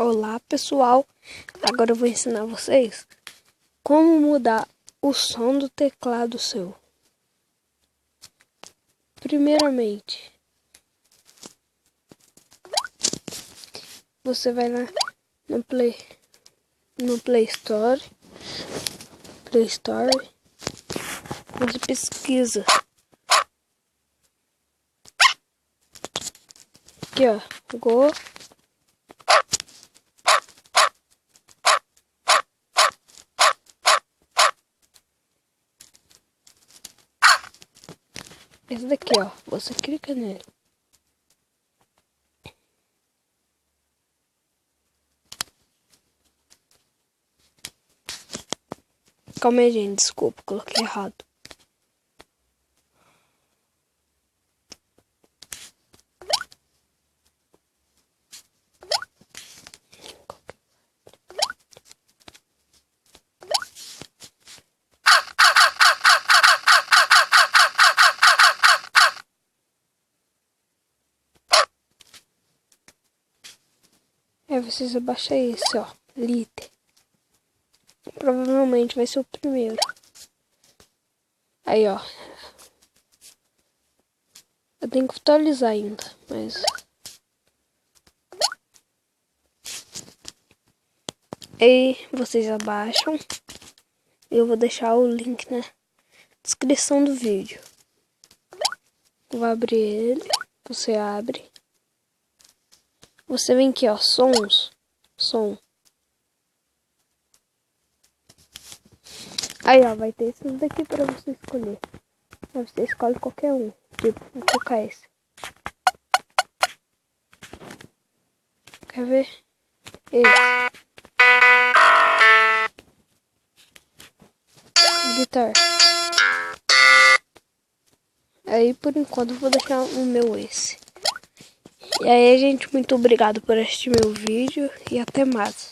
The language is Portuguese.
Olá pessoal, agora eu vou ensinar vocês como mudar o som do teclado seu. Primeiramente, você vai lá no Play Store, você pesquisa aqui ó, Go. Esse daqui, ó, você clica nele. Calma aí, gente, desculpa, coloquei errado. Aí vocês abaixam esse, ó, Lite. Provavelmente vai ser o primeiro. Aí, ó. Eu tenho que atualizar ainda, mas... Aí vocês abaixam. Eu vou deixar o link na descrição do vídeo. Vou abrir ele. Você abre. Você vem aqui, ó, sons. Som. Aí, ó, vai ter esses daqui pra você escolher. Aí você escolhe qualquer um. Tipo, vou colocar esse. Quer ver? Esse. Guitar. Aí, por enquanto, eu vou deixar o meu esse. E aí, gente, muito obrigado por assistir meu vídeo e até mais.